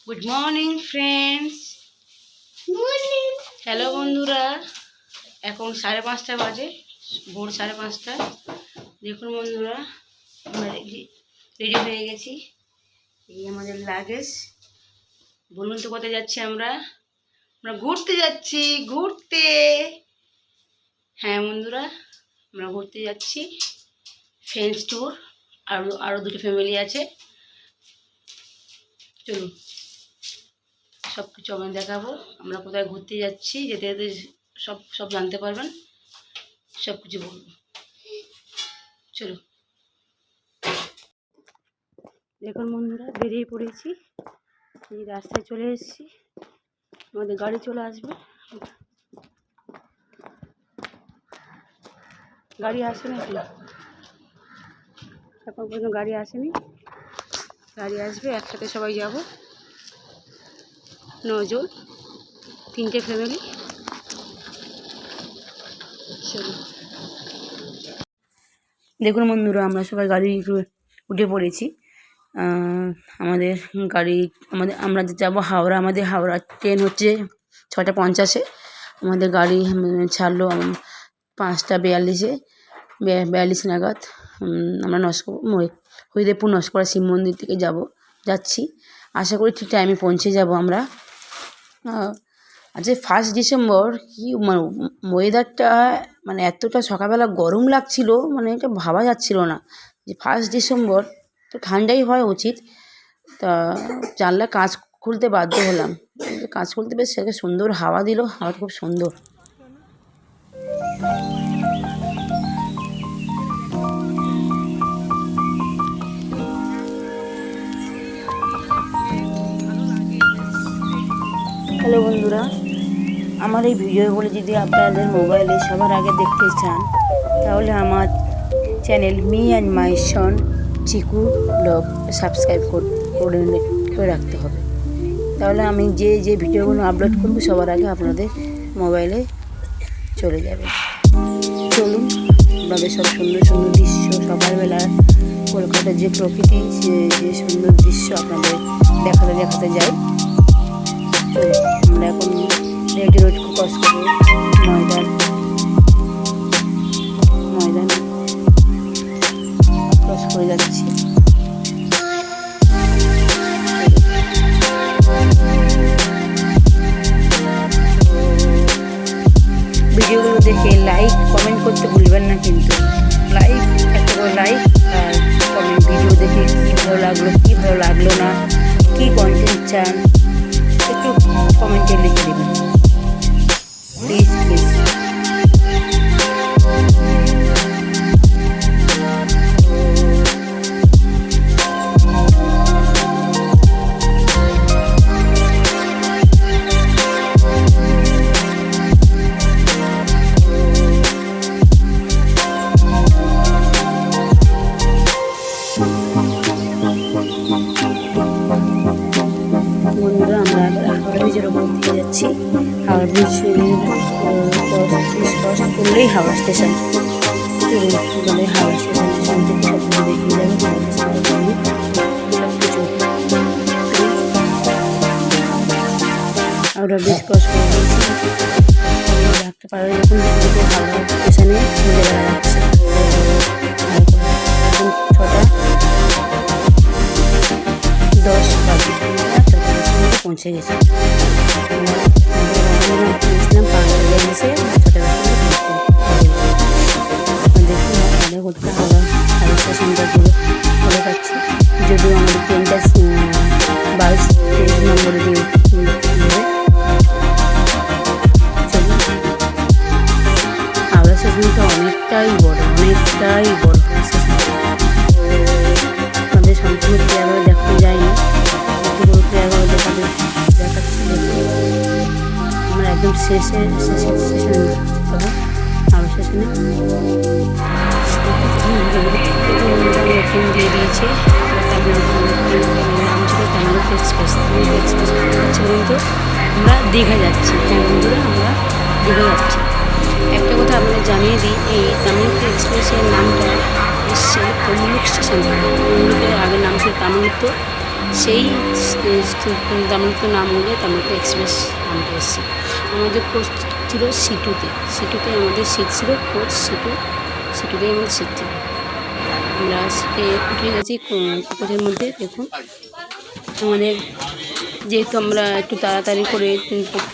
Good morning friends. Hello বন্ধুরা, এখন 5:30 বাজে, ভোর 5:30। দেখুন বন্ধুরা, আমরা রেডি হয়ে গেছি। এই আমাদের লাগেজ। বলুন তো কোথায় যাচ্ছি আমরা? আমরা ঘুরতে যাচ্ছি, ঘুরতে। হ্যাঁ বন্ধুরা, আমরা ঘুরতে যাচ্ছি, ফ্রেন্ডস ট্যুর। আরও দুটো ফ্যামিলি আছে। চলুন সব কিছু আমি দেখাবো। আমরা কোথায় ঘুরতে যাচ্ছি, যেতে যেতে সব জানতে পারবেন, সব কিছু বলবো। চলো, দেখুন বন্ধুরা, বেরিয়ে পড়েছি। এই রাস্তায় চলে এসেছি, আমাদের গাড়ি চলে আসবে। গাড়ি আসে নাকি এখন পর্যন্ত? গাড়ি আসেনি, গাড়ি আসবে। একসাথে সবাই যাব, 9 জন, 3টে ফ্যামিলি। চলো, দেখুন বন্ধুরা, আমরা সবাই গাড়ি উঠে পড়েছি। আমাদের গাড়ি আমরা যাবো হাওড়া। আমাদের হাওড়া ট্রেন হচ্ছে 6:50। আমাদের গাড়ি ছাড়লো 5:42 নাগাদ। আমরা হরিদেবপুর নস্করা শিব মন্দির থেকে যাচ্ছি। আশা করি ঠিক টাইমে পৌঁছে যাব আমরা। আজকে 1 ডিসেম্বর। কি ওয়েদারটা, এতটা সকালবেলা গরম লাগছিল, এটা ভাবা যাচ্ছিল না যে 1 ডিসেম্বর, তো ঠান্ডাই হওয়া উচিত। তা জানলা কাঁচ খুলতে বাধ্য হলাম। কাঁচ খুলতে বেশ সেটা সুন্দর হাওয়া দিল, হাওয়াটা খুব সুন্দর। হ্যালো বন্ধুরা, আমার এই ভিডিওগুলো যদি আপনাদের মোবাইলে সবার আগে দেখতে চান, তাহলে আমার channel me and my Son Chiku blog subscribe করে রাখতে হবে। তাহলে আমি যে ভিডিওগুলো আপলোড করবো সবার আগে আপনাদের মোবাইলে চলে যাবে। চলুন, আপনাদের সব সুন্দর সুন্দর দৃশ্য, সকালবেলার কলকাতার যে প্রকৃতি, যে সুন্দর দৃশ্য আপনাদের দেখাতে যাই। আমরা এখন রেডি রোড ক্রস করবো, ময়দান ক্রস করে যাচ্ছি। ভিডিওগুলো দেখে লাইক কমেন্ট করতে ভুলবেন না কিন্তু। একটা করে লাইক আর কমেন্ট। ভিডিও দেখে কী ভালো লাগলো না, কী কন্টেন্ট চান, একটু কমেন্টে লিখে দেবেন প্লিজ। বন্ধুরা, আমরা হাওড়া ব্রিজের ওপর দিয়ে যাচ্ছি। হাওড়া ব্রিজ ক্রস করলেই হাওড়া স্টেশন। চলুন, হাওড়া স্টেশন থেকে সব কিছু দেখিয়ে যাবে। হাওড়া ব্রিজ ক্রস করে দিয়েছি। রাখতে পারবে যখন হাওড়া স্টেশনে ঘুরে বেড়া যাচ্ছে। এখন 6:10 বাজে, পৌঁছে গেছি। গিয়েছিলাম 5:00 দেখুন আমাদের কোথাও হাওড়া স্টেশনটা ঘুরে যাচ্ছি। যদিও আমাদের ট্রেনটা 22-23 নম্বরে দিয়ে হাওড়া স্টেশনটা অনেকটাই বড় স্টেশন। আমাদের সম্পূর্ণ ক্লিয়ারভাবে দেখতে যায়নি, ক্লিয়ারভাবে দেখাচ্ছি। আমরা একদম শেষে স্টেশনে হাওড়া স্টেশনে ট্রেন দিয়ে দিয়েছে। নাম ছিল তামিলনাড়ু এক্সপ্রেস। কিন্তু আমরা দীঘা যাচ্ছি। হ্যাঁ বন্ধুরা, আমরা দীঘা যাচ্ছি। একটা কথা আপনাদের জানিয়ে দিই, এই তামিলনাড়ু এক্সপ্রেসের নামটা এসছে তমলুক স্টেশন থেকে। তমলুকের আগের নাম ছিল তামিলনাড়ু সেই তামিলকে নাম হলে তামিলকে এক্সপ্রেস নামটা এসেছে। আমাদের কোচ ছিল সিটুতে আমাদের সিট ছিল, কোচ সিটুতেই আমাদের সিট ছিল। আমরা সিটে উঠে গেছি কোচের মধ্যে। দেখুন আমাদের যেহেতু আমরা একটু তাড়াতাড়ি করে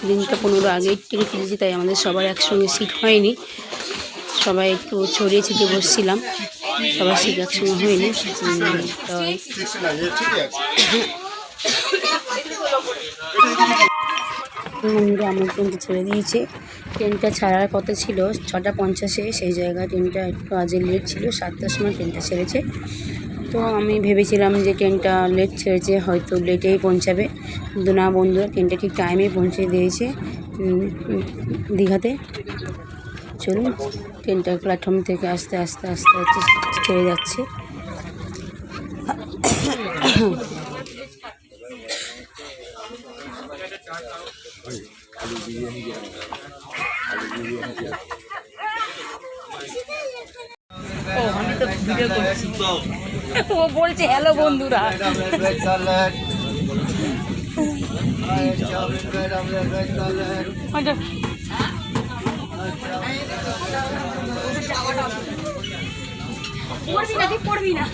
3টা 15 আগেই টিকিট কেটেছি, তাই আমাদের সবার একসঙ্গে সিট হয়নি, সবাই একটু ছড়িয়ে ছিটিয়ে বসছিলাম, সবার সিট একসঙ্গে হয়নি। বন্ধুরা আমার ট্রেনটা ছেড়ে দিয়েছে। ট্রেনটা ছাড়ার কথা ছিল 6টা 50-এ, সেই জায়গায় ট্রেনটা একটু আজে লেট ছিল, 7টার সময় ট্রেনটা ছেড়েছে। তো আমি ভেবেছিলাম যে ট্রেনটা লেট ছেড়েছে, হয়তো লেটেই পৌঁছাবে, কিন্তু না বন্ধুরা, ট্রেনটা ঠিক টাইমে পৌঁছে দিয়েছে দীঘাতে। চলুন, ট্রেনটা প্ল্যাটফর্ম থেকে আস্তে আস্তে আস্তে আস্তে ছেড়ে যাচ্ছে। আমি তো ভিডিও করছি, ও বলছে হ্যালো বন্ধুরা। পড়বি না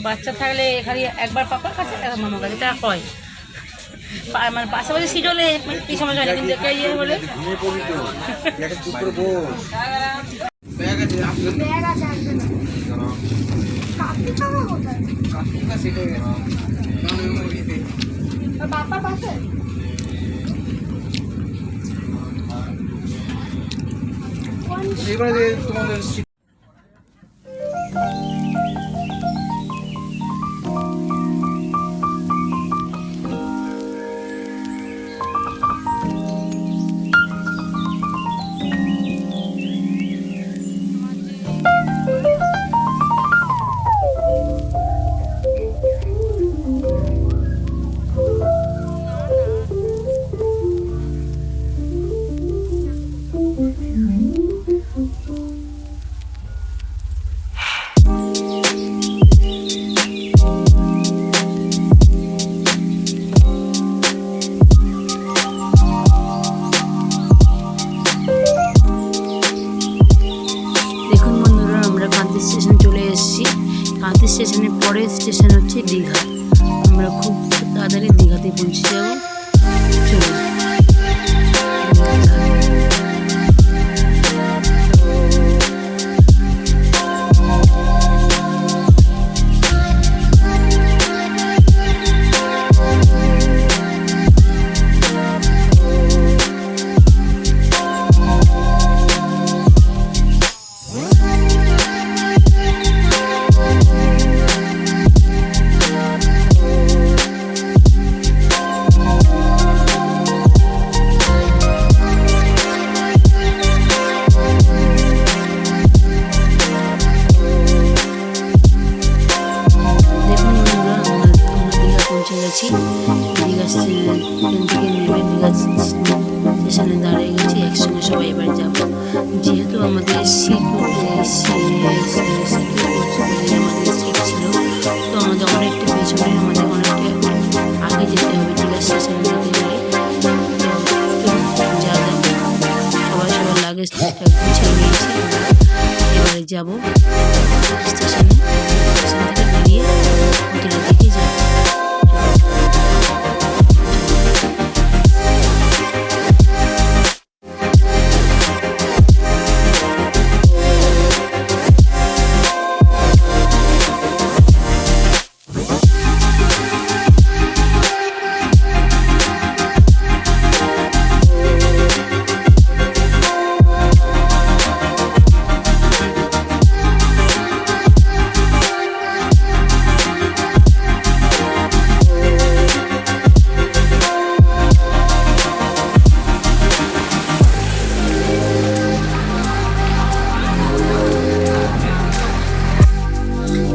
বাচ্চা থাকলে এখানে একবার পাপার কাছে মামার কাছে তা হয়, মানে পাশাপাশি সিট হলে কি সমস্যা হয় না, কিন্তু ইয়ে হলে তোমাদের স্টেশন চলে এসেছি। কাঁথি স্টেশনের পরের স্টেশন হচ্ছে দীঘা। আমরা খুব তাড়াতাড়ি দীঘাতে পৌঁছে যাব। চলুন। দীঘা ট্রেন থেকে নেমে দীঘা স্টেশনে দাঁড়িয়ে গেছি, একসঙ্গে সবাই এবার যাব। যেহেতু আমাদের সিট ছিল, তো আমাদের অনেকটা পেছনে, আমাদের অনেকটা আগে যেতে হবে দীঘা স্টেশনে যেতে গেলে। যা সবাই লাগেজ গুছিয়ে নিয়েছি, এবারে যাব স্টেশনে। স্টেশন থেকে বেরিয়ে হোটেলের দিকে যাব।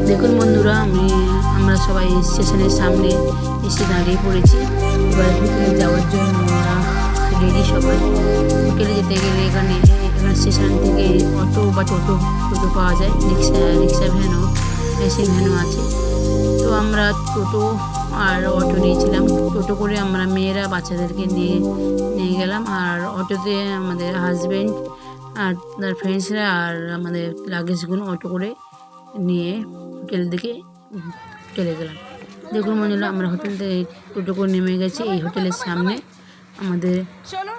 দেখুন বন্ধুরা, আমরা সবাই স্টেশনের সামনে এসে দাঁড়িয়ে পড়েছি। এবার হোটেলে যাওয়ার জন্য আমরা রেডি সবাই। হোটেলে যেতে গেলে এখানে স্টেশন থেকে অটো বা টোটো পাওয়া যায়, রিক্সা ভ্যানও, মেশিন ভ্যানও আছে। তো আমরা টোটো আর অটো নিয়েছিলাম। টোটো করে আমরা মেয়েরা বাচ্চাদেরকে নিয়ে গেলাম, আর অটোতে আমাদের হাজব্যান্ড আর তার ফ্রেন্ডসরা আর আমাদের লাগেজগুলো অটো করে নিয়ে হোটেল দিকে চলে গেলাম। দেখুন বন্ধুরা, আমরা হোটেল থেকে টোটো করে নেমে গেছি। এই হোটেলের সামনে আমাদের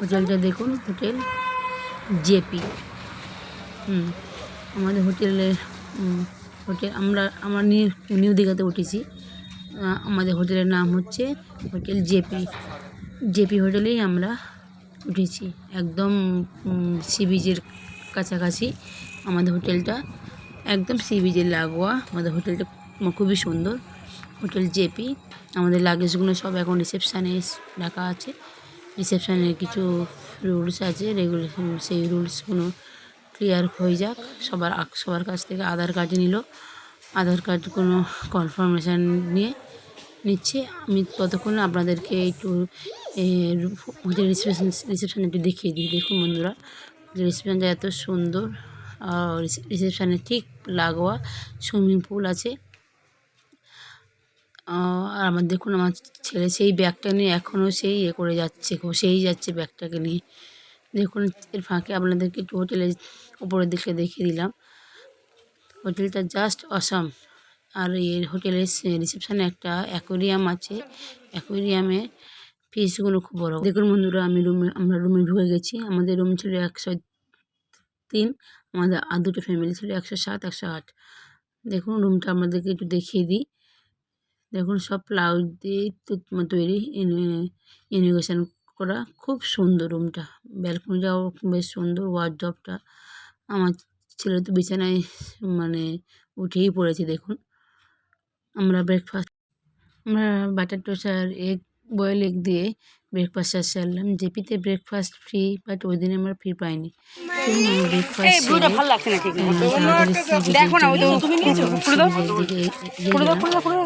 হোটেলটা দেখুন, হোটেল জেপি। আমাদের হোটেল আমরা নিউ দীঘাতে উঠেছি। আমাদের হোটেলের নাম হচ্ছে হোটেল জেপি হোটেলেই আমরা উঠেছি। একদম সি বিচের কাছাকাছি আমাদের হোটেলটা, একদম সি বিচের লাগোয়া আমাদের হোটেলটা, খুবই সুন্দর হোটেল জেপি। আমাদের লাগেজগুলো সব এখন রিসেপশানে রাখা আছে। রিসেপশানের কিছু রুলস আছে, রেগুলেশন, সেই রুলসগুলো ক্লিয়ার হয়ে যাক। সবার কাছ থেকে আধার কার্ড নিল, আধার কার্ড কোনো কনফার্মেশান নিচ্ছে। আমি ততক্ষণ আপনাদেরকে একটু হোটেল রিসেপশানে একটু দেখিয়ে দিই। দেখুন বন্ধুরা, রিসেপশানটা এত সুন্দর। রিসেপশানের ঠিক লাগোয়া সুইমিং পুল আছে। আর দেখুন আমার ছেলে সেই ব্যাগটা নিয়ে এখনও করে যাচ্ছে, যাচ্ছে ব্যাগটাকে নিয়ে। দেখুন, এর ফাঁকে আপনাদেরকে একটু হোটেলের উপরের দিকে দেখিয়ে দিলাম। হোটেলটা জাস্ট অসাম। আর এর হোটেলের রিসেপশানে একটা অ্যাকোয়ারিয়াম আছে। অ্যাকোয়ারিয়ামে ফিশগুলো খুব বড়। দেখুন বন্ধুরা, আমরা রুমে ঢুকে গেছি। আমাদের রুম ছিল 103, আমাদের আর দুটো ফ্যামিলি ছিল 107, 108। দেখুন রুমটা আমাদেরকে একটু দেখিয়ে দিই। দেখুন সব প্লাউড দিয়ে তৈরি, ইনোভেশন করা, খুব সুন্দর রুমটা। ব্যালকনিটাও বেশ সুন্দর। ওয়ার্ডরোবটা, আমার ছেলে তো বিছানায় উঠেই পড়েছে। দেখুন, আমরা বাটার টোস্ট আর বয়েল এগ দিয়ে ব্রেকফাস্ট সারলাম। জেপিতে ব্রেকফাস্ট ফ্রি, বাট ওই দিনে আমরা ফ্রি পাইনি। ব্রেকফাস্ট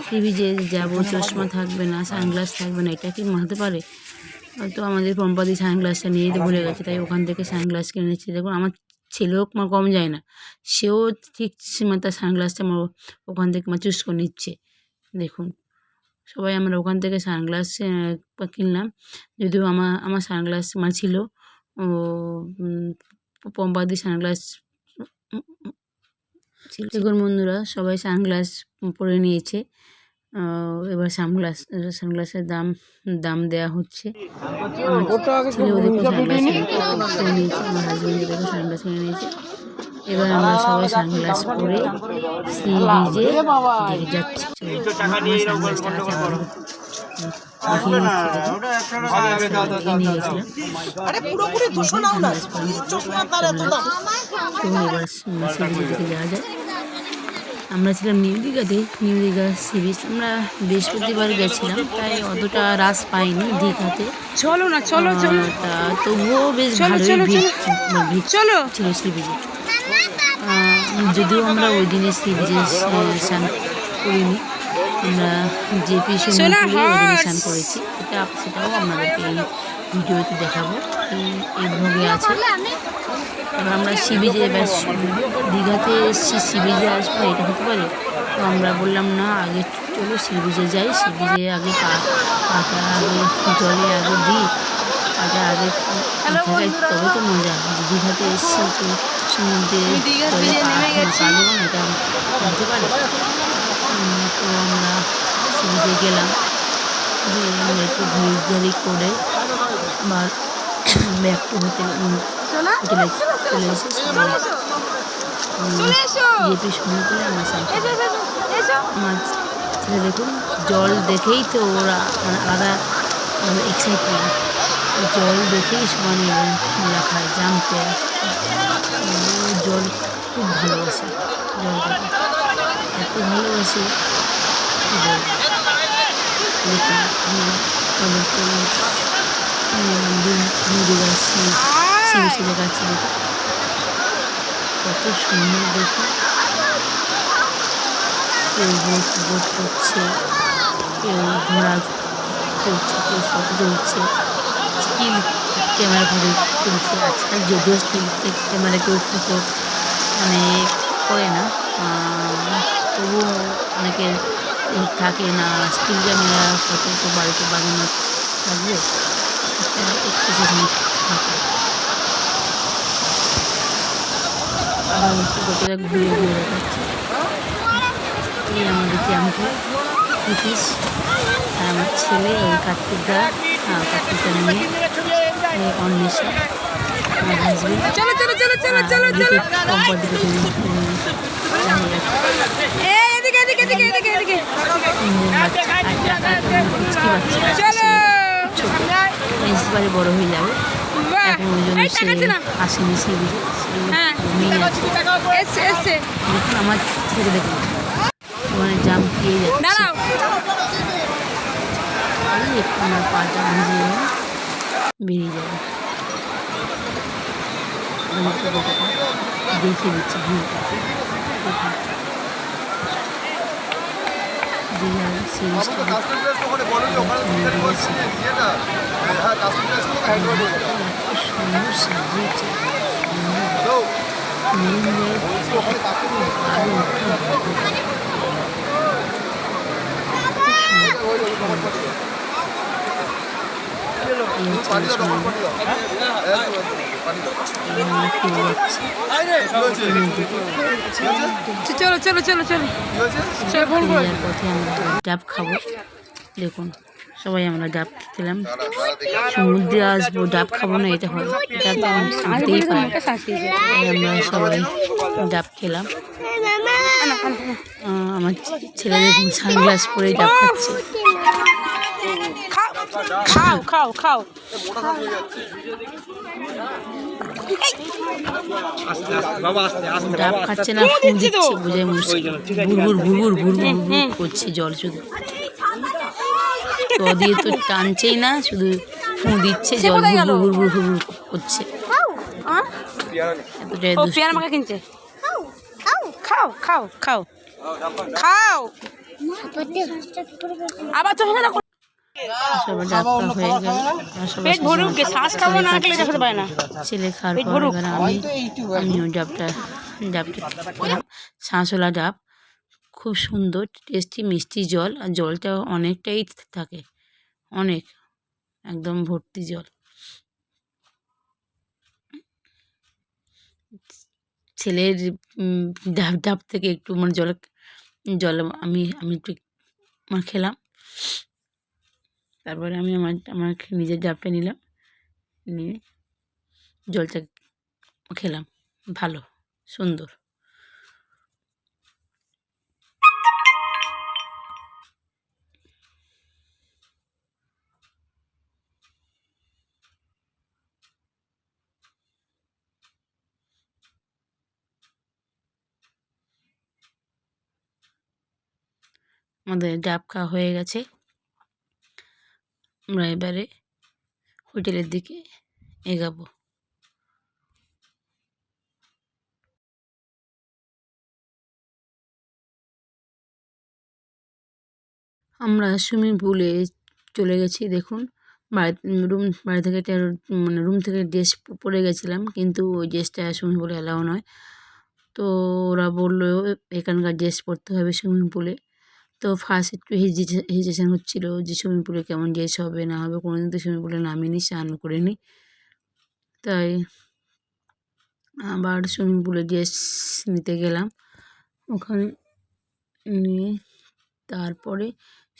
সি বিচে যাবো, চশমা থাকবে না, সানগ্লাস থাকবে না, এটা কি হতে পারে? তো আমাদের পম্পাদি সানগ্লাসটা নিয়ে যেতে ভুলে গেছে, তাই ওখান থেকে সানগ্লাস কিনে নিচ্ছি। দেখুন আমার ছেলেও কম যায় না, সেও ঠিক তার সানগ্লাসটা আমার ওখান থেকে চুজ করে নিচ্ছে। দেখুন সবাই আমরা ওখান থেকে সানগ্লাস কিনলাম। যদিও আমার সানগ্লাস ছিল, ও পম্পাদি সানগ্লাস ছিল। দেখুন বন্ধুরা, সবাই সানগ্লাস পরে নিয়েছে। এবার সানগ্লাসের দাম দেওয়া হচ্ছে। আমার ছেলেও দেখুন সানগ্লাস নিয়েছে, আমার হাজব্যান্ডও দেখুন সানগ্লাস কিনে নিয়েছে। এবার আমরা সবাই সানগ্লাস পরে সি বিচে দেখে যাচ্ছি। আমার সানগ্লাসটা আছে, নিয়ে গেছিলাম। যাওয়া যায়। আমরা ছিলাম নিউ দীঘা সি বিচ। আমরা বৃহস্পতিবার গেছিলাম, তাই অতটা রাশ পাইনি দীঘাতে। তা তবুও বেশ ভালোই ভিড় ছিল সি বিচে। যদিও আমরা ওই দিনে সি বিচে স্নান করিনি, আমরা জেপি সুইমিং পুলে ওই দিনে স্নান করেছি। সেটাও আপনাদেরকে এই ভিডিওতে দেখাবো, এই ভোগে আছে। এবার আমরা সি বিচে, এবার দীঘাতে এসেছি, সি বিচে আসবো, এটা হতে পারে? তো আমরা বললাম না, আগে চলো সি বিচে যাই। সি বিচে আগে পাটা আগে জলে আগে দিই, পাটা আগে থাকাই তবে তো মজা। দীঘাতে এসেছি তো সমুদ্রে জলে পা দেবো না, এটা হতে পারে? তো আমরা সি বিচে গেলাম, আমরা একটু ঘুরি করে আবার ব্যাক টু হোটেলে চলে এসে জেপি সুইমিং পুলে আমরা স্নান করি। আমার ছেলে দেখুন, জল দেখেই তো ওরা আলাদা এক্সাইটমেন্ট, জল দেখেই সমানে লাফায়, জাম্পে। জল খুব ভালোবাসে, জলটাকে এত ভালোবাসে কী বলবো। দেখুন দেখাচ্ছি, কত সুন্দর। দেখুন কেউ বোট করছে, কেউ ঘোড়া চড়ছে, কেউ ফটো তুলছে। ক্যামেরা ফটো তুলছে। আজকাল যদিও স্টিল ক্যামেরা কেউ ফটো মানে করে না, তবুও অনেকের থাকে না স্টিল ক্যামেরা ফটো তো বাড়িতে বানানো থাকবে, একটু সেখানে থাকে। আবার একটু গোটাটা ঘুরে ঘুরে দেখাচ্ছে। এই আমাদের জ্যাম্পু ব্রিটিশ আর আমার ছেলে ওই কার্তিকদা নিয়ে অন্বেষা আমার হাজবেন্ড বাচ্চা বড় হয়ে যাবে, এখন ওই জন্য সে আসেনি দেখুন আমার ছেলে দেখুন মানে জাম্প দিয়ে যাচ্ছে। একটু আমার পাটা ভিজিয়ে বেরিয়ে যাবে, দেখে দিচ্ছি ভিউটা। দীঘার সিরিজটা সুন্দর সাজিয়েছে, চলো চলো চলো চলো পথে আমরা ডাব খাবো। দেখুন সবাই আমরা ডাব খেলাম, সমুদ্রে আসবো ডাব খাবো না এটা হয়, এটা তো শুনতেই পাই। আমরা সবাই ডাব খেলাম। আমার ছেলে দেখুন সানগ্লাস পরে ডাব খাচ্ছে। খাও খাও খাও ডাব খাচ্ছে না, ফু দিচ্ছে, বোঝাই মুশকিল। ভুরভুর ভুরভুর ভুরভুর ভুরভুর করছে জল, শুধু তো দিয়ে তো টানছেই না, শুধু ফু দিচ্ছে, জল ভুরভুর ভুরভুর ভুরভুর করছে। খাও খাও খাও খাও আবার তো সবার ডাব খাওয়া হয়ে গেল, ছেলে খাওয়ার পর এবার আমিও ডাবটা খেলাম। শাঁসওয়ালা ডাব, খুব সুন্দর টেস্টি মিষ্টি জল, আর জলটা অনেকটাই থাকে, অনেক একদম ভর্তি জল। ছেলের ডাব থেকে একটু মানে জল আমি একটু খেলাম, তারপরে আমি আমার নিজের ডাবটা নিলাম, নিয়ে জলটা খেলাম, ভালো সুন্দর। আমাদের ডাব খাওয়া হয়ে গেছে, আমরা এবারে হোটেলের দিকে এগাবো। আমরা সুইমিং পুলে চলে গেছি। দেখুন বাড়ি থেকে মানে রুম থেকে ড্রেস পরে গেছিলাম, কিন্তু ওই ড্রেসটা সুইমিং পুলে অ্যালাউ নয়। তো ওরা বললো এখানকার ড্রেস পরতে হবে সুইমিং পুলে। তো ফার্স্ট একটু হেজিটেশন হচ্ছিলো যে সুইমিং পুলে কেমন ড্রেস হবে না হবে, কোনোদিন তো সুইমিং পুলে নামিনি, স্নান করিনি, তাই আবার সুইমিং পুলে ড্রেস নিতে গেলাম। ওখানে নিয়ে তারপরে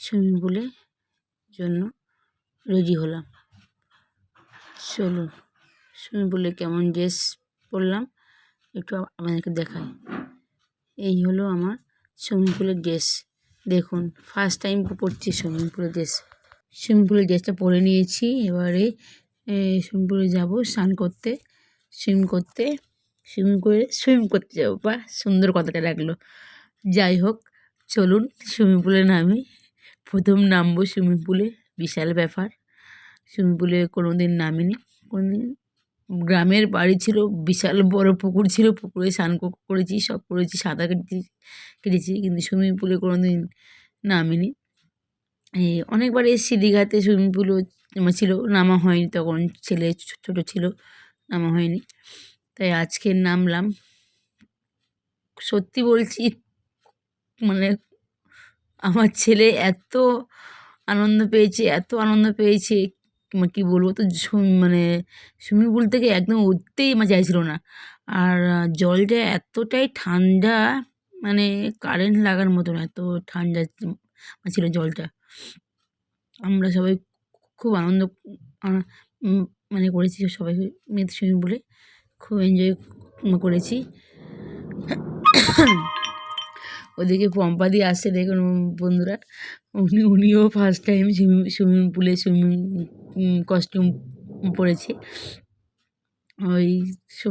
সুইমিং পুলের জন্য রেডি হলাম। চলুন সুইমিং পুলে কেমন ড্রেস পরলাম একটু আপনাদেরকে দেখাই। এই হলো আমার সুইমিং পুলের ড্রেস, দেখুন ফার্স্ট টাইম পরছি সুইমিং পুলের ড্রেস। সুইমিং পুলের ড্রেসটা পরে নিয়েছি, এবারে সুইমিং পুলে যাবো স্নান করতে, সুইম করতে যাবো। বা সুন্দর কথাটা লাগলো। যাই হোক চলুন সুইমিং পুলে নামি। প্রথম নামবো সুইমিং পুলে, বিশাল ব্যাপার, সুইমিং পুলে কোনো দিন নামিনি। কোনোদিন গ্রামের বাড়ি ছিল, বিশাল বড় পুকুর ছিল, পুকুরে স্নান করেছি, সব করেছি, সাঁতার কেটেছি, কিন্তু সুইমিং পুলে কোনো দিন নামিনি। অনেকবার এসেছি দীঘাতে, সুইমিং পুলও ছিল, নামা হয়নি তখন, ছেলে ছোট ছিল, নামা হয়নি, তাই আজকে নামলাম। সত্যি বলছি, মানে আমার ছেলে এত আনন্দ পেয়েছে, এত আনন্দ পেয়েছে, কী বলবো, তো মানে সুইমিং পুল থেকে একদম উঠতেই আমার চাইছিল না। আর জলটা এতটাই ঠান্ডা, মানে কারেন্ট লাগার মতন এত ঠান্ডা ছিল জলটা। আমরা সবাই খুব আনন্দ মানে করেছি, সবাই মেয়েদের সুইমিং পুলে খুব এনজয় করেছি। ওদিকে পম্পাদি আসছে, দেখুন বন্ধুরা, উনিও ফার্স্ট টাইম সুইমিং পুলে কস্টিউম পরেছে। ওই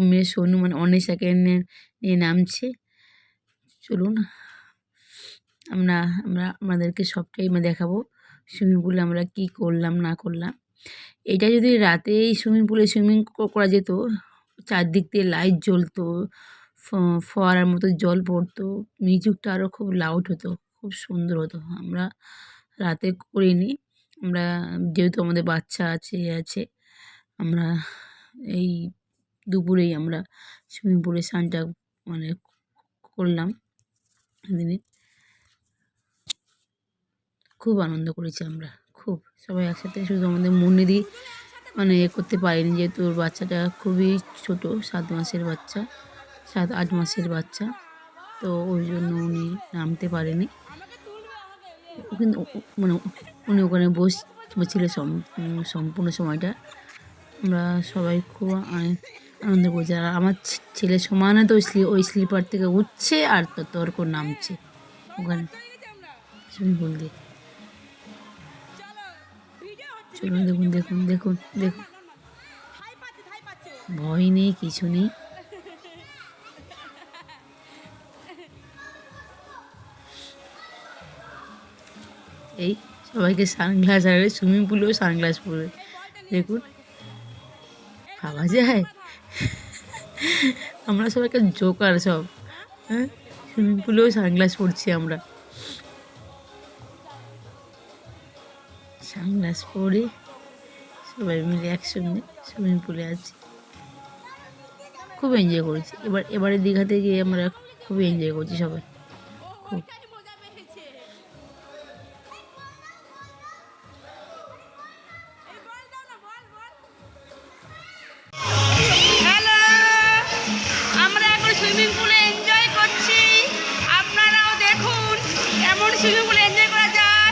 মেয়ে সোনু মানে অনেক সেকেন্ডে নিয়ে নামছে। চলুন আমরা আমাদেরকে সবটাই দেখাবো সুইমিং পুলে আমরা কি করলাম না করলাম। এটা যদি রাতেই সুইমিং পুলে সুইমিং করা যেত, চারদিক দিয়ে লাইট জ্বলতো, ফোয়ারার মতো জল পড়তো, মিউজিকটা আরও খুব লাউড হতো, খুব সুন্দর হতো। আমরা রাতে করিনি, আমরা যেহেতু আমাদের বাচ্চা আছে আমরা এই দুপুরেই আমরা সুইমিং পুলে স্নানটা করলাম। দিনে খুব আনন্দ করেছি আমরা, খুব সবাই একসাথে। শুধু আমাদের মুন্নিদি করতে পারিনি, যেহেতু ওর বাচ্চাটা খুবই ছোট, 7 মাসের বাচ্চা, 7-8 মাসের বাচ্চা, তো ওই জন্য উনি নামতে পারেনি। কিন্তু উনি ওখানে বসছিল সম্পূর্ণ সময়টা। আমরা সবাই খুব আনন্দ করছি। আর আমার ছেলে সমানে তো ওই স্লিপার থেকে উঠছে আর তর্ক নামছে ওখানে সুইমিং পুল দিয়ে। চলুন দেখুন দেখুন দেখুন দেখুন, ভয় নেই, কিছু নেই। এই সবাইকে সানগ্লাস, আর সুইমিং পুলেও সানগ্লাস পরে দেখুন, ভাবা যায়? আমরা সবাইকে জোকার সব, হ্যাঁ, সুইমিং পুলেও সানগ্লাস পরছি আমরা, সানগ্লাস পরে সবাই মিলে একসঙ্গে সুইমিং পুলে আছি। খুব এনজয় করেছি। এবারে দীঘাতে গিয়ে আমরা খুবই এনজয় করছি সবাই, খুব। আমরা এখন সুইমিং পুলে এনজয় করছি, আপনারাও দেখুন কেমন সুইমিং পুলে এনজয় করা যায়।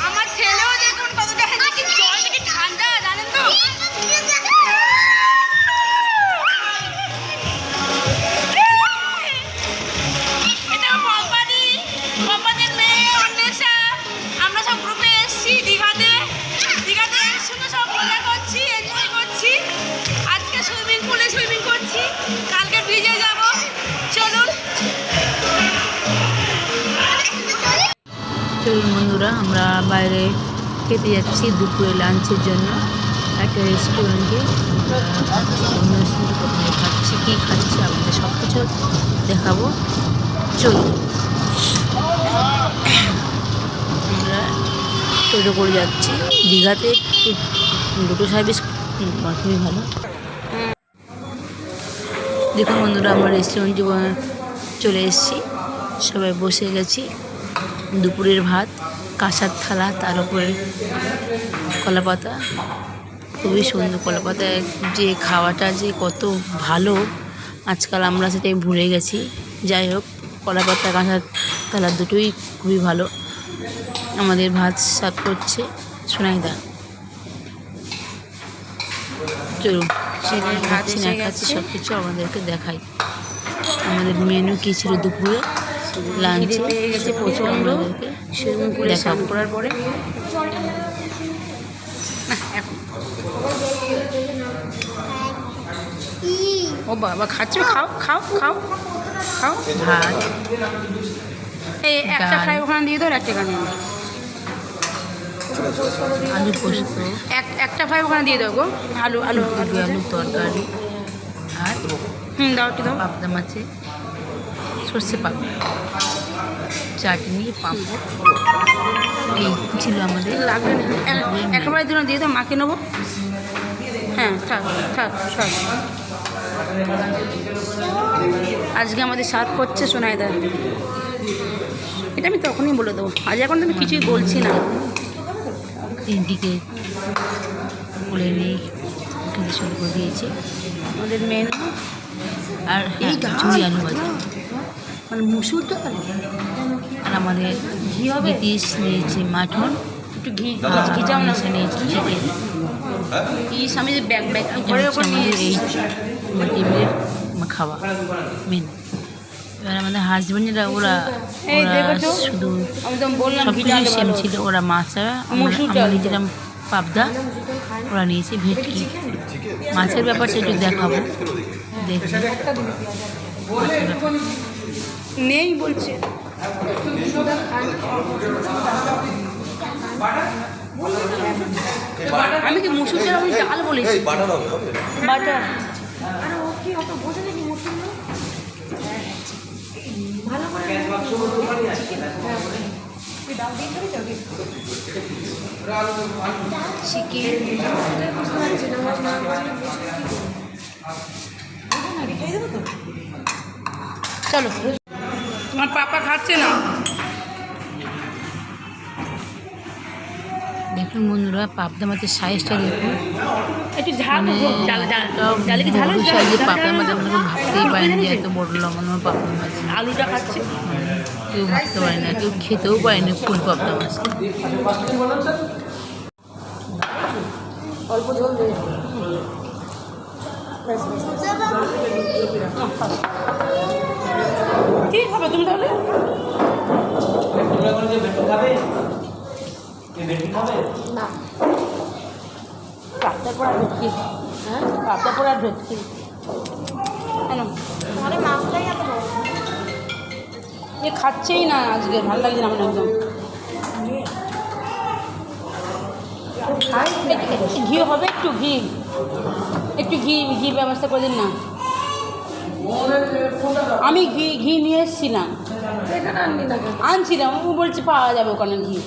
আমার ছেলেও দেখুন কতটা জল থেকে ঠান্ডা, জানেন তো। এটা পম্পাদির মেয়ে অন্বেষা, আমরা সব গ্রুপে এসেছি দীঘাতে একসঙ্গে সব মজা করছি, এনজয় করছি। আজকে সুইমিং পুলে সুইমিং করছি, কালকে ব্রিজে যাব। চলুন বন্ধুরা, আমরা বাইরে খেতে যাচ্ছি দুপুরে লাঞ্চের জন্য একটা রেস্টুরেন্টে। খাচ্ছি, কী খাচ্ছি আপনাদের সব কিছু দেখাবো। চলুন, আমরা টোটো করে যাচ্ছি। দীঘাতে দুটো সার্ভিস খুবই ভালো। দেখুন বন্ধুরা, আমরা রেস্টুরেন্টে চলে এসেছি, সবাই বসে গেছি। দুপুরের ভাত, কাঁসার থালা, তার উপরে কলাপাতা, খুবই সুন্দর। কলাপাতায় যে খাওয়াটা যে কত ভালো, আজকাল আমরা সেটাই ভুলে গেছি। যাই হোক, কলাপাতা কাঁসার থালা দুটোই খুবই ভালো। আমাদের ভাত সার্ভ করছে সোনাইদা। চলুন খাচ্ছি না খাচ্ছি সব কিছু আমাদেরকে দেখাই। আমাদের মেনু কী ছিল দুপুরে লাঞ্চে পেয়ে গেছে প্রচণ্ড। সুইমিং পুলে স্নান করার পরে ও বাবা খাচ্ছে, খাও খাও খাও খাও। ভাত, এই একটা ফ্রাই ওখানে দিয়ে দাও, একটা নিয়ে দাও। আলু পোস্ত, একটা ফ্রাই ওখানে দিয়ে দাও গো। আলু তরকারি, আর দাও একটু দাও। পাবদা মাছে সর্ষে পাবদা। চাটনি, পাঁপড়, এই ছিল আমাদের। একেবারে দিন দিয়ে তো মাকে নেবো। হ্যাঁ, থাক থাক থাক। আজকে আমাদের সার্ভ করছে সোনাইদা। এটা আমি তখনই বলে দেবো, আজ এখন তো আমি কিছুই বলছি না। তিনটিকে বলে নিয়ে খেতে শুরু করে দিয়েছে আমাদের মেন। আর চুড়ি আলু ভাজা, মানে মুসুর ডাল। আর আমাদের ঘি হবে, পিস নিয়েছে মাটন, একটু ঘি ঘিচাও না। নিয়েছে চিকেন। পিস আমি যে ব্যাগ ব্যাগ করে ওপর নিয়ে এই টেবিলের খাওয়া মেন। এবার আমাদের হাজবেন্ডরা ওরা শুধু সব কিছু সেম ছিল। ওরা মাছ, আমরা নিজেরা পাবদা, ওরা নিয়েছে ভেটকি। মাছের ব্যাপারটা একটু দেখাবো, দেখবেন নেই বলছে। আমি কি মুসুর ডাল, আমি ডাল বলেছি। Butter chicken. চলো, তোমার পাপা খাচ্ছে না। দেখুন বন্ধুরা, পাবদা মাছের সাইজটা দেখুন, একটু ঝাল সাইজের পাবদা মাছ আমরা ভাবতেই পারিনি যে এত বড় লম্বা পাবদা মাছ। আলুটা খাচ্ছে, কেউ ভাবতে পারে না, কেউ খেতেও পারেনি ফুল পাবদা মাছ। অল্প ঝোল দিয়ে। কি খাবে তুমি তাহলে? না, পাবদার পর আর ভেটকি। হ্যাঁ, পাবদার পর আর ভেটকি। এ খাচ্ছেই না আজকে, ভালো লাগছে না আমার একদম। ঘি হবে, একটু ঘি, একটু ঘি ঘি ব্যবস্থা করে দিন না। আমি ঘি নিয়ে এসেছিলাম, আনছিলাম, ও বলছে পাওয়া যাবে ওখানে ঘি,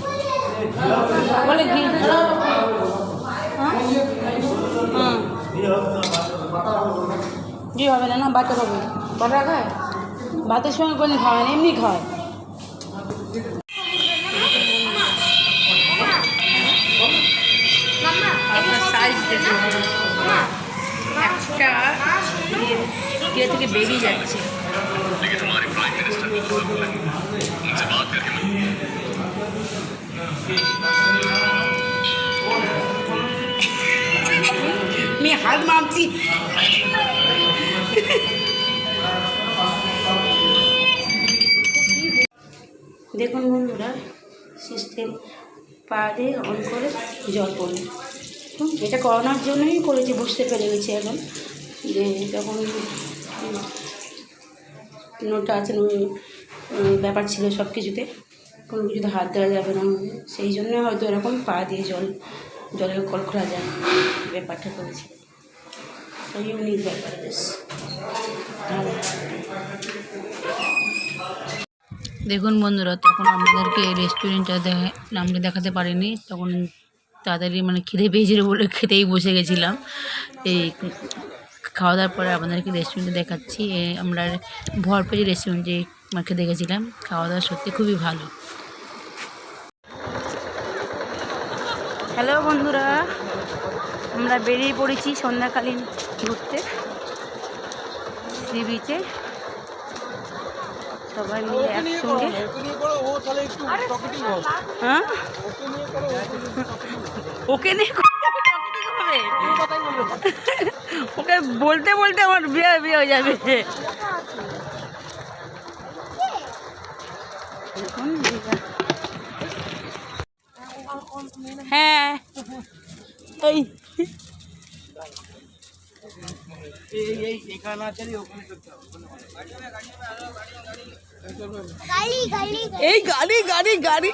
বলে ঘি। হ্যাঁ, ঘি হবে না, না বাটার হবে। বাটার খায়, ভাতের সঙ্গে কোনো খাওয়ায় না, এমনি খায়। আপনার সাইজ দেখুন, একটা ইয়ে থেকে বেরিয়ে যাচ্ছে। আমি হাত মাপছি। দেখুন বন্ধুরা, সিস্টেম পা দিয়ে অন করে জল পড়ে। এটা করোনার জন্যই করেছি, বুঝতে পেরে গেছি এখন যে তখন নোটা আছে, ব্যাপার ছিল সব কিছুতে, কোনো কিছুতে হাত দেওয়া যাবে না, সেই জন্য হয়তো এরকম পা দিয়ে জলের কল খোলা যায় ব্যাপারটা করেছি। তো ইউনিক ব্যাপার বেশ। দেখুন বন্ধুরা, তখন আমাদেরকে রেস্টুরেন্টটা আমরা দেখাতে পারিনি, তখন তাড়াতাড়ি মানে খিদে পেয়েছিল বলে খেতেই বসে গেছিলাম। এই খাওয়া দাওয়ার পরে আপনাদেরকে রেস্টুরেন্টে দেখাচ্ছি। আমরা ভরপুরি রেস্টুরেন্টে খেতে গেছিলাম, খাওয়া দাওয়া সত্যি খুবই ভালো। হ্যালো বন্ধুরা, আমরা বেরিয়ে পড়েছি সন্ধ্যাকালীন ঘুরতে সি বিচে, সবাই মিলে একসঙ্গে। হ্যাঁ, ওকে নিয়ে ওকে বলতে বলতে আমার বিয়ে হয়ে যাবে। হ্যাঁ, এই এই গাড়ি গাড়ি গাড়ি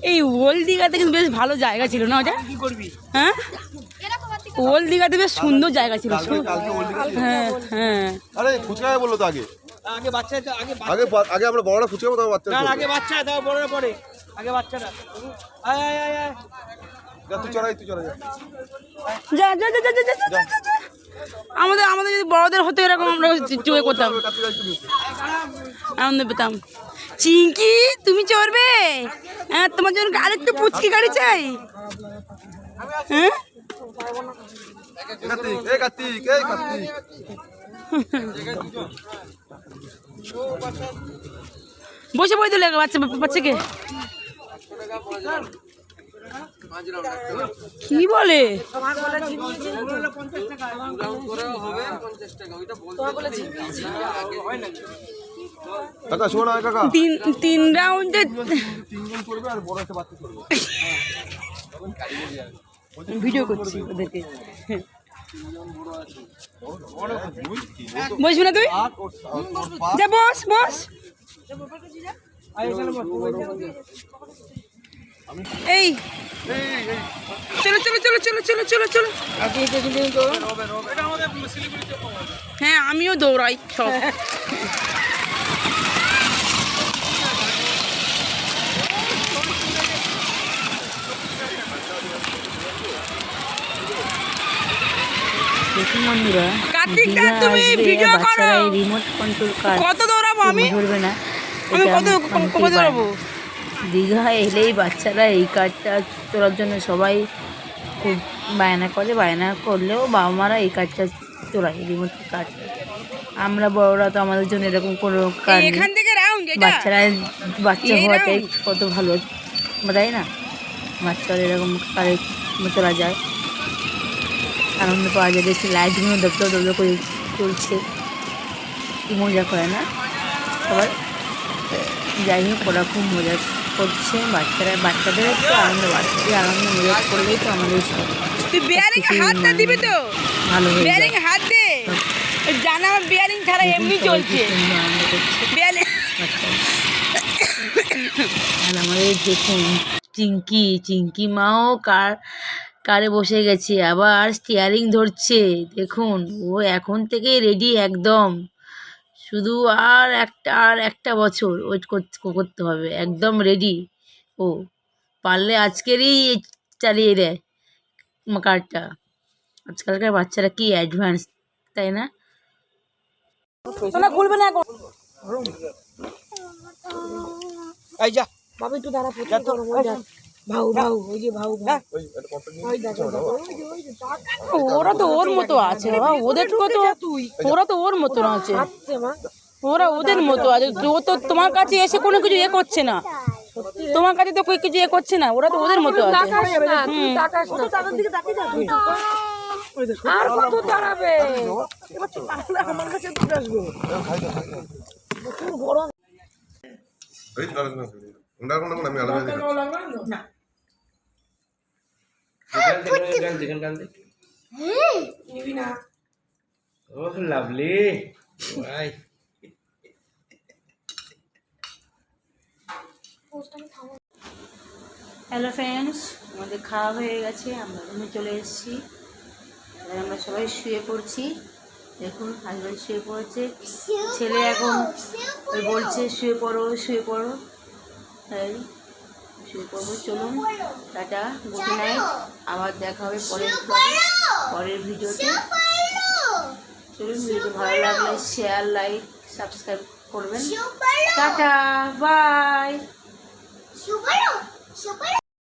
এই ওল্ড দীঘাতে কিন্তু বেশ ভালো জায়গা ছিল না ওটা? হ্যাঁ, ওল্ড দীঘাতে বেশ সুন্দর জায়গা ছিল। হ্যাঁ হ্যাঁ, আরে ফুচকা বললো তো আগে। আগে বাচ্চা আগে আগে আগে আমরা বড়রা ফুচকা খাবো, তারপর বাচ্চা। না আগে বাচ্চা দাও, বড়রা পরে, আগে বাচ্চাটা। আয় আয় আয় আয়, তুই চড়াই, তুই চড়াই। যা যা যা যা যা যা যা। আমাদের আমাদের যদি বড়দের হতো এরকম আমরা চুয়ে করতাম, আনন্দ পেতাম। চিঙ্কি তুমি চড়বে? হ্যাঁ, তোমার জন্য আরেকটু পুচকি গাড়ি চাই। হ্যাঁ, বসে বই দিলে বাচ্চা বাচ্চাকে কি বলে? কাকা শোন না কাকা, তিন রাউন্ডে ভিডিও করছি ওদেরকে। বসবি না তুই? যা বস বস। এই চলো চলো চলো চলো চলো চলো চলো। হ্যাঁ, আমিও দৌড়াই সব। দেখুন বন্ধুরা, কার্তিকদা তুমি ভিডিও করো। রিমোট কন্ট্রোল কার কত দৌড়াবো আমি? ধরবে না, আমি কত দৌড়াবো? দীঘা এলেই বাচ্চারা এই কার্ডটা তোলার জন্য সবাই খুব বায়না করে। বায়না করলেও বাবা মারা এই কার্ডটা তোলায়, রিমোট কার্ডটা। আমরা বড়রা তো আমাদের জন্য এরকম কোনো কার্ড এখান থেকে রাউন্ড এটা। বাচ্চারা বাচ্চা হওয়াটাই কত ভালো, তাই না? বাচ্চারা এরকম কারে তোলা যায়, আনন্দ পাওয়া যায়। বেশি লাইটগুলো দপ্তর দপ্তর করে চলছে, কি মজা করে না সবাই? যাই হোক, ওরা খুব মজা করছে। বাচ্চাদের একটু আনন্দ বাড়ছে, এই আনন্দ মজা করলেই তো আমাদের সব তুই বিয়ারিং হাতটা দিবি তো? ভালো হয়ে যায়। বিয়ারিং হাত দে, জানা আমার বিয়ারিং ছাড়া এমনি চলছে। আনন্দ করছে বিয়ারিং আর আমাদের দেখুন চিঙ্কি মাও কারে বসে গেছে, আবার স্টিয়ারিং ধরছে। দেখুন, ও এখন থেকেই রেডি একদম। শুধু আর একটা বছর ওয়েট করতে হবে, একদম রেডি। ও পারলে আজকেরই চালিয়ে দেয় কারটা। আজকালকার বাচ্চারা কি অ্যাডভান্স, তাই না? খুলবে না এখন। এই যা বাবু একটু দাঁড়া, ভাউ ভাউ, ওই যে ভাউ ভাউ। ওরা তো ওর মতো আছে, ওদের কত, ওরা তো ওর মতো আছে, ওরা ওদের মতো আছে। ও তো তোমার কাছে এসে কোনো কিছু এ করছে না, তোমার কাছে তো কিছু এ করছে না, ওরা তো ওদের মতো আছে। আর কত দাঁড়াবে? আমি আলাদা লাভলি হ্যালো ফ্রেন্ডস, আমাদের খাওয়া হয়ে গেছে, আমরা রুমে চলে এসেছি। এবার আমরা সবাই শুয়ে পড়ছি। দেখুন, হাজব্যান্ড শুয়ে পড়েছে, ছেলে এখন ওই বলছে শুয়ে পড়ো শুয়ে পড়ো। তাই শুয়ে পড়বো। চলুন, টাটা, গুড নাইট। আবার দেখা হবে পরের ভিডিওতে। চলুন, ভিডিওটি ভালো লাগলে শেয়ার, লাইক, সাবস্ক্রাইব করবেন। Tata, by.